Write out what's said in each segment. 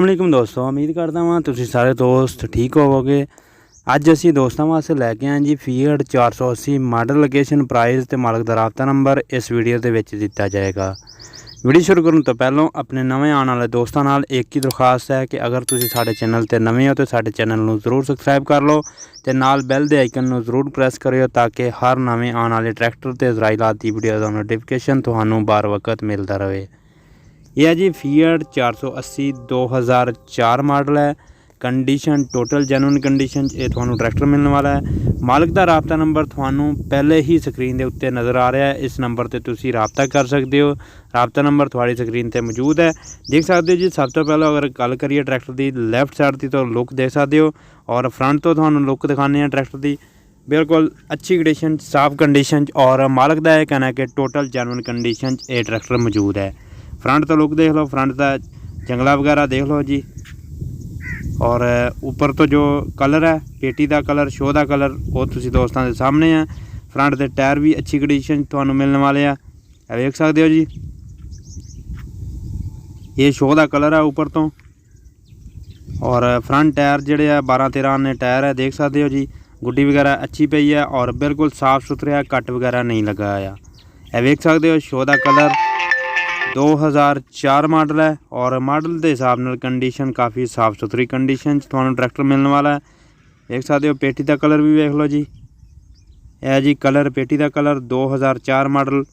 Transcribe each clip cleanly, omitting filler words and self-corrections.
अस्सलाम वालेकुम दोस्तों, उम्मीद करता हाँ तुसीं सारे दोस्त ठीक होवोगे। अज असी दोस्तों वास्ते लैके आए जी फीएट 480 मॉडल, लोकेशन, प्राइस ते मालक दा राबता नंबर इस वीडियो दे विच दिता जाएगा। वीडियो शुरू करने तो पहलों अपने नवे आने वाले दोस्तों नाल एक ही दरखास्त है कि अगर तुसीं साडे चैनल ते नवे हो तो साडे चैनल नूं जरूर सबसक्राइब कर लो ते नाल बैल दे आइकन नूं जरूर प्रेस करियो ताकि हर नवे आने वाले ट्रैक्टर ते इजराइलात दी वीडियो दा नोटिफिकेशन तुहानूं बार वक्त मिलता रहे। यह है जी फीएट 480 2004 मॉडल है। कंडीशन टोटल जेन्युइन कंडीशन ये थानू ट्रैक्टर मिलने वाला है। मालिक का राबता नंबर थानू पहले ही स्क्रीन के उत्ते नज़र आ रहा है। इस नंबर पर तुसी राबता कर सकते हो। राबता नंबर थोड़ी स्क्रीन पर मौजूद है, देख सकते हो जी। सब तो पहले अगर गल करिए ट्रैक्टर की लैफ्ट साइड की तो लुक देख सकते हो और फ्रंट तो थानू लुक दिखाने ट्रैक्टर की बिल्कुल अच्छी कंडीशन, साफ कंडीशन और मालिक का यह कहना है कि टोटल जेन्युइन कंडीशन ये ट्रैक्टर मौजूद है। फ्रंट तो लुक देख लो, फ्रंट का जंगला वगैरह देख लो जी। और ऊपर तो जो कलर है पेटी का कलर, शो का कलर वो तुसी दोस्तों के सामने है। फ्रंट के टायर भी अच्छी कंडीशन तुहानू मिलने वाले हैं, देख सकते हो जी। ये शो का कलर है ऊपर तो। और फ्रंट टायर जोड़े 12-13 आने टायर है, देख सकते हो जी। गुड्डी वगैरह अच्छी पई है और बिल्कुल साफ सुथरा है, कट वगैरह नहीं लगा है। देख सकते हो शो का कलर 2004 मॉडल है और मॉडल के हिसाब नाल कंडीशन काफ़ी साफ सुथरी कंडीशन तुहानू ट्रैक्टर मिलने वाला है। देख सकते हो पेटी का कलर भी देख लो जी। यह जी कलर पेटी का कलर 2004 मॉडल।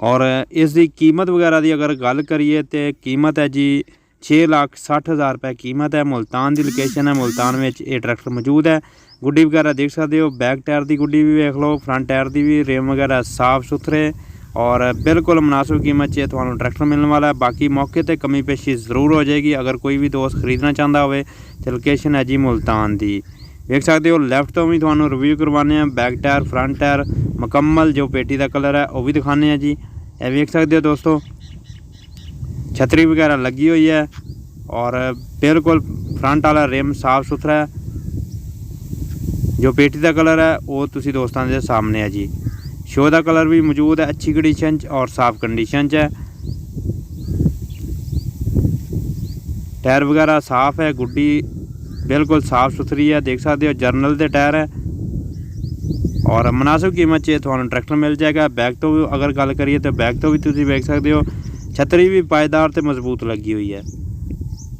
और इसकी कीमत वगैरह की अगर गल करिए तो कीमत है जी 6,60,000 रुपये कीमत है। मुल्तान की लोकेशन है, मुल्तान में ये ट्रैक्टर मौजूद है। गुड्डी वगैरह देख सकते हो, बैक टायर की गुड्डी भी देख लो, फ्रंट टायर की भी, रेम वगैरह साफ सुथरे और बिल्कुल मुनासिब कीमत से थानू ट्रैक्टर मिलने वाला है। बाकी मौके पर कमी पेशी ज़रूर हो जाएगी अगर कोई भी दोस्त खरीदना चाहता हो तो। लोकेशन है जी मुल्तान की, देख सकते हो। लैफ्ट तो भी थानू रिव्यू करवाने, बैक टायर, फ्रंट टायर मुकम्मल, जो पेटी का कलर है वह भी दिखाने जी। यह देख सकते हो दोस्तों, छतरी वगैरह लगी हुई है और बिल्कुल फ्रंट वाला रिम साफ सुथरा है। जो पेटी का कलर है वो तुसी दोस्तों के सामने है जी। शो का कलर भी मौजूद है, अच्छी कंडीशन और साफ कंडीशन है। टायर वगैरह साफ है, गुड्डी बिल्कुल साफ सुथरी है, देख सकते हो। जर्नल के टायर है और मुनासिब कीमत से थानू ट्रैक्टर मिल जाएगा। बैक तो अगर गल करिए तो बैक तो भी तुम देख सकते हो, छतरी भी पायदार तो मजबूत लगी हुई है।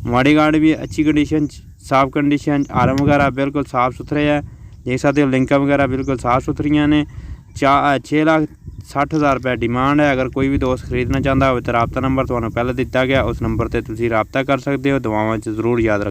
माड़ी गार्ड भी अच्छी कंडीशन, साफ कंडीशन, आर्म वगैरह बिल्कुल साफ सुथरे है, देख सकते हो। लिंक वगैरह बिल्कुल साफ सुथरियाँ ने। 6,60,000 रुपये डिमांड है। अगर कोई भी दोस्त खरीदना चाहता हो तो राबता नंबर थानू पहले दिता गया, उस नंबर पर तुम राबता कर सकते हो। दुआवां च जरूर याद रख।